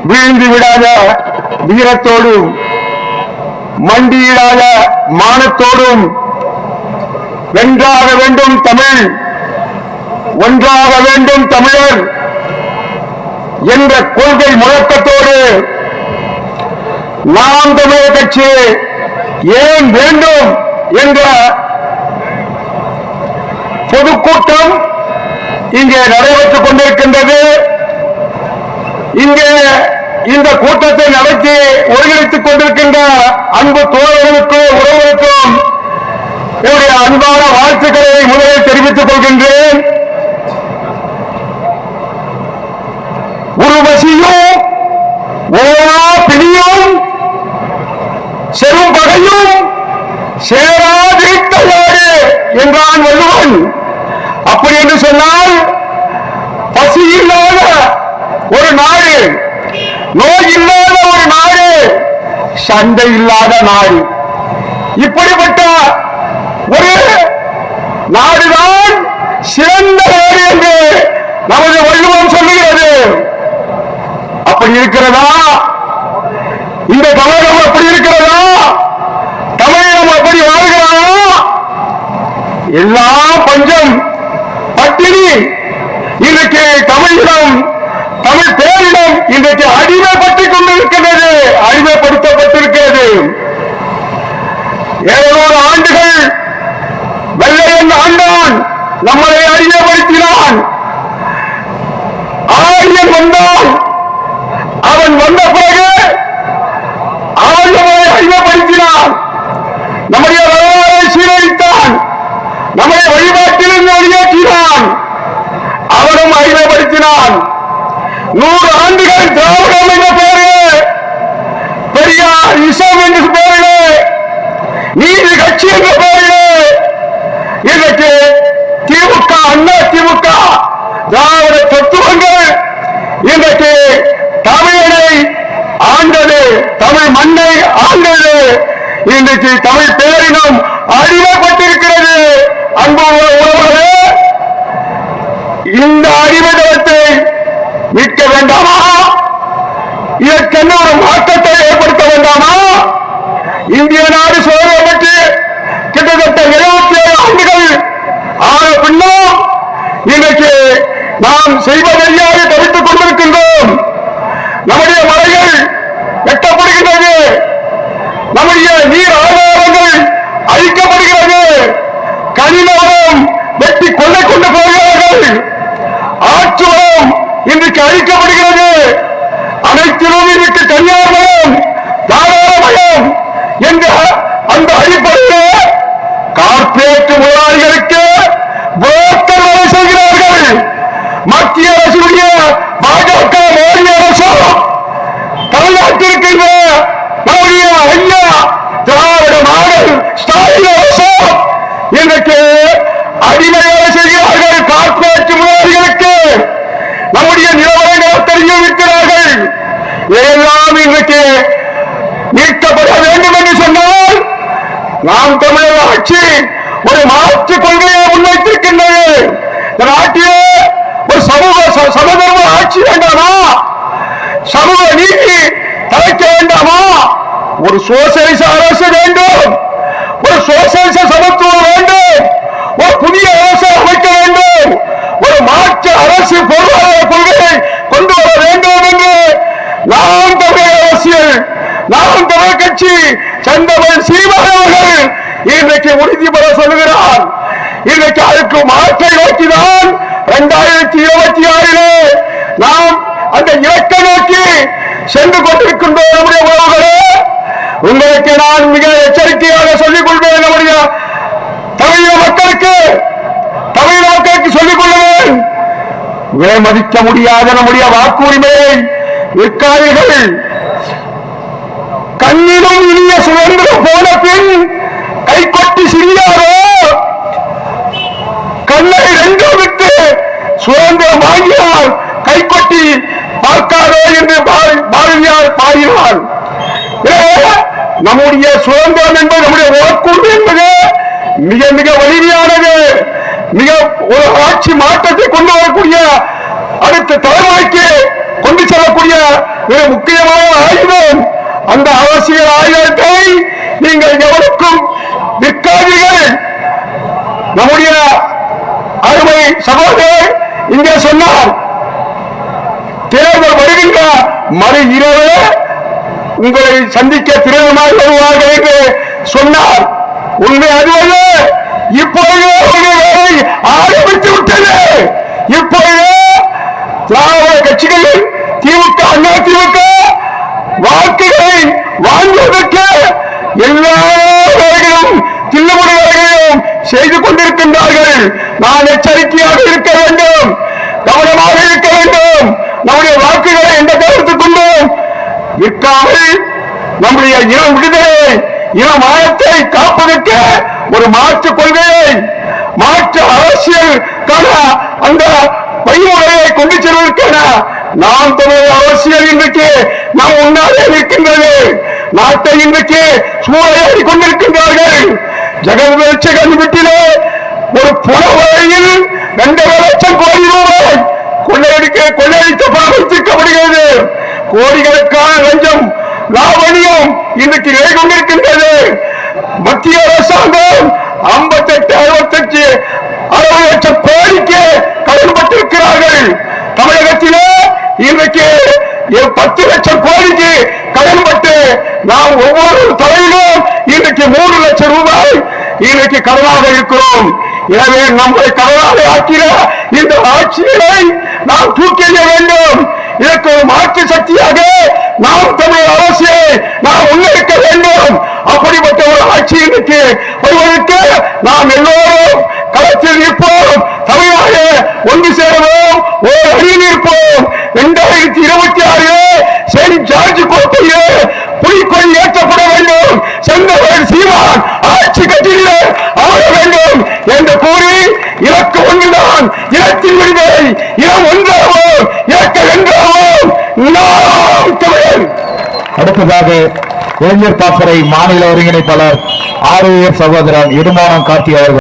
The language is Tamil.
வீழ்ந்து விடாத வீரத்தோடும் மண்டியிடாத மானத்தோடும் வென்றாக வேண்டும் தமிழ், ஒன்றாக வேண்டும் தமிழர் என்ற கொள்கை முழக்கத்தோடு நாம் தமிழர் கட்சி ஏன் வேண்டும் என்ற பொதுக்கூட்டம் இங்கே நடைபெற்றுக் கொண்டிருக்கின்றது. இங்கே இந்த கூட்டத்தை நடத்தி ஒருங்கிணைத்துக் கொண்டிருக்கின்ற அன்பு தோழர்களுக்கும் உறவுகளுக்கும் என்னுடைய அன்பான வாழ்த்துக்களை முதலில் தெரிவித்துக் கொள்கின்றேன். உருவசியும் ஓரா பிடியும் செரும் பகையும் சேராதிருத்தலாடு என்றான் வள்ளுவன். அப்படி என்று சொன்னால் பசி இல்லாத ஒரு நாடு, நோய் இல்லாத ஒரு நாடு, சண்டை இல்லாத நாடு, இப்படிப்பட்ட ஒரு நாடுதான் சிறந்த நாடு என்று நமது வள்ளுவம் சொல்லுகிறது. அப்படி இருக்கிறதா? இந்த தமிழகம் அப்படி இருக்கிறதா? தமிழகம் அப்படி வாழ்கிறதா? எல்லாம் பஞ்சம் பட்டினி. இன்றைக்கு தமிழிடம், தமிழ் பேரிடம் இன்றைக்கு அடிமைப்பட்டுக் கொண்டிருக்கிறது, அடிமைப்படுத்தப்பட்டிருக்கிறது. 700 ஆண்டுகள் வெள்ளையன் ஆண்டான், நம்மளை அடிமைப்படுத்தினான். ஆரியன் வந்தான், அவன் வந்த பிறகு அவன் நம்மை அடிமைப்படுத்தினான், நம்முடைய வரலாறை சீரழித்தான், நம்மை வழிபாட்டிலிருந்து வெளியேற்றினான், அவனும் அடிமைப்படுத்தினான். 100 ஆண்டுகள் திராவிடம் என்ற பெயரிலே, பெரியார் இசம் என்ற பெயரிலே, நீதி கட்சி என்ற பெயரிலே இன்றைக்கு திமுக, அண்ணா திமுக திராவிட தத்துவங்கள் இன்றைக்கு தமிழனை ஆண்டது, தமிழ் மண்ணை ஆண்டது. இன்றைக்கு தமிழ் பேரினம் அடிமைப்பட்டிருக்கிறது. அன்பு உறவுகளே, இந்த அடிமைத்தனத்தை மீட்க வேண்டாமா? இதற்கென்ன ஒரு மாற்றத்தை ஏற்படுத்த வேண்டாமா? இந்திய நாடு சுதந்திரம் பெற்று கிட்டத்தட்ட 77 ஆண்டுகள் ஆன பின்னும் இன்றைக்கு நாம் செய்வதையாக தவித்துக் கொண்டிருக்கின்றோம். நம்முடைய மலைகள் வெட்டப்படுகின்றது, நம்முடைய நீர் ஆதாரங்கள் அழிக்கப்படுகிறது, கனிமவளம் வெட்டி கொள்ளை கொண்டு போகிறார்கள், ஆற்று வளம் இன்றைக்கு அழிக்கப்படுகிறது. அனைத்திலும் இன்றைக்கு தனியார் மயம், தாராளமயம் என்ற அந்த அடிப்படையில் கார்ப்பரேட் முதலாளிகளுக்கு புரோக்கர் வேலை செய்கிறார்கள். மத்திய அரசுடைய பாஜக மோடி அரசும் தமிழ்நாட்டிற்கு நம்முடைய ஐயா திராவிட மாடல் ஸ்டாலின் அரசும் இன்றைக்கு அடிமை வேலை செய்கிறார்கள். கார்ப்பரேட் முதலாளிகளுக்கு நம்முடைய நிலவரங்களை தெரிவிக்கிறார்கள். இதையெல்லாம் இன்றைக்கு நீக்கப்பட வேண்டும் என்று சொன்னால் நாம் தமிழக ஆட்சி ஒரு மாற்று கொள்கையை முன்வைத்திருக்கின்றது. இந்த நாட்டிலே ஒரு சமதர்ம ஆட்சி வேண்டாமா? சமூக நீதி தலைக்க வேண்டாமா? ஒரு சோசியலிச அரசு வேண்டும், ஒரு சோசியலிச சமத்துவம் வேண்டும், ஒரு புதிய அரசு அமைக்க வேண்டும், ஒரு மாற்று அரசு பொருளாதார கொள்கையை கொண்டு வர வேண்டும் என்று நாம் தமிழக அரசியல், நாம் தமிழ் கட்சி செந்தமிழ் சீமான் அவர்கள் இன்றைக்கு உறுதிபட சொல்லுகிறார். இன்றைக்கு அதுக்கு மாற்றை நோக்கிதான் 2026 நாம் அந்த இலக்கை நோக்கி சென்று கொண்டிருக்கின்றோம். நம்முடைய உறவுகளே, உங்களுக்கு நான் மிக எச்சரிக்கையாக சொல்லிக் கொள்வேன். நம்முடைய தமிழக மக்களுக்கு சொல்லிக் கொள்ளுவேன், விலைமதிக்க முடியாத நம்முடைய வாக்குரிமையை விற்காதீர்கள். கண்ணிலும் இனிய சுதந்திரம் போன பின் கை கொட்டி சிறியாரோ, கண்ணை ரெண்டும் விட்டு சுதந்திரம் வாங்கினார், கை கொட்டி பார்க்காதோ என்று பாரதியார் பாடினார். நம்முடைய சுதந்திரம் என்பது, நம்முடைய வாக்குரிமை என்பது மிக மிக வலிமையானது. மிக ஒரு ஆட்சி மாற்றத்தை கொண்டு வரக்கூடிய அடுத்த தலைமுறைக்கு கொண்டு செல்லக்கூடிய மிக முக்கியமான ஆயுதம். அந்த அரசியல் ஆயுதத்தை நீங்கள் எவருக்கும் விற்காதீர்கள். நம்முடைய அருமை சகோதரர் இங்கே சொன்னார், தேர்தல் வருகின்ற மறு இரவு உங்களை சந்திக்க திருமணமாக வருவார்கள் என்று சொன்னார். உண்மை அதுவல்ல. இப்பொழுது வேலை ஆரம்பித்து விட்டது. இப்பொழுது திராவிட கட்சிகளில் திமுக, அண்ணா திமுக வாக்குகளை வாங்குவதற்கு எல்லா வேலைகளும் தில்லுமுடி வேலைகளையும் செய்து கொண்டிருக்கின்றார்கள். நான் எச்சரிக்கையாக இருக்க வேண்டும், கவனமாக இருக்க வேண்டும். நம்முடைய வாக்குகளை எந்த கருத்துக் கொண்டும் விற்காமல் நம்முடைய இன விடுதலை, இன மானத்தை காப்பதற்கு ஒரு மாற்று கொள்கையை, மாற்று அரசியலுக்கான அந்த வழிமுறையை கொண்டு செல்வதற்கான நாம் தமிழ் அரசியல் இன்றைக்கு நாம் முன்னாலே இருக்கின்றது. நாட்டை இன்றைக்கு சூறையாடி கொண்டிருக்கின்றார்கள். ஜெகன் வீட்டிலே ஒரு புறவழியில் 2.5 லட்சம் கோடி ரூபாய் கொள்ளையடித்த பணம் வைத்திருக்கப்படுகிறது. கோடிகளுக்கான லஞ்சம் லாவணியம் இன்றைக்கு நிலை கொண்டிருக்கின்றது. மத்திய அரசாங்கம் 58, 60 லட்சம் கோடிக்கு கடன்பட்டிருக்கிறார்கள். தமிழகத்திலே இன்றைக்கு 10 லட்சம் கோடிக்கு கடன்பட்டு நாம் ஒவ்வொரு தலையிலும் இன்றைக்கு 3 லட்சம் ரூபாய் இன்றைக்கு கடனாக இருக்கிறோம். எனவே நம்மை கடனாக ஆக்கிற இந்த ஆட்சியை நாம் தூக்கி எறிய வேண்டும். இதற்கு ஒரு மாற்று சக்தியாக நாம் தமிழ் அரசியை நாம் முன்னெடுக்க வேண்டும். அப்படிப்பட்ட ஒரு ஆட்சி இன்றைக்கு வருவதற்கு நாம் எல்லோரும் களத்தில் நிற்போம். தமிழ்நாடு ஒன்று சேருவோம், ஒரு அணியில் இருப்போம். 2026 செயின்ட் ஜார்ஜ் கோட்டையில் புலிக்கொடி ஏற்றப்பட வேண்டும். செந்தமிழன் சீமான் ஆட்சி கட்சியிலே அமர வேண்டும் என்று கூறி, இலக்கு ஒன்றுதான், இனத்தின் விடுதலை. இனம் ஒன்றாவோம், இலக்க வென்றாவோம். நாம் தமிழன். அடுத்ததாக இளைஞர் பாசறை மாநில ஒருங்கிணைப்பாளர் ஆர்வலர் சகோதரர் இடுமானம் கார்த்தி அவர்கள்.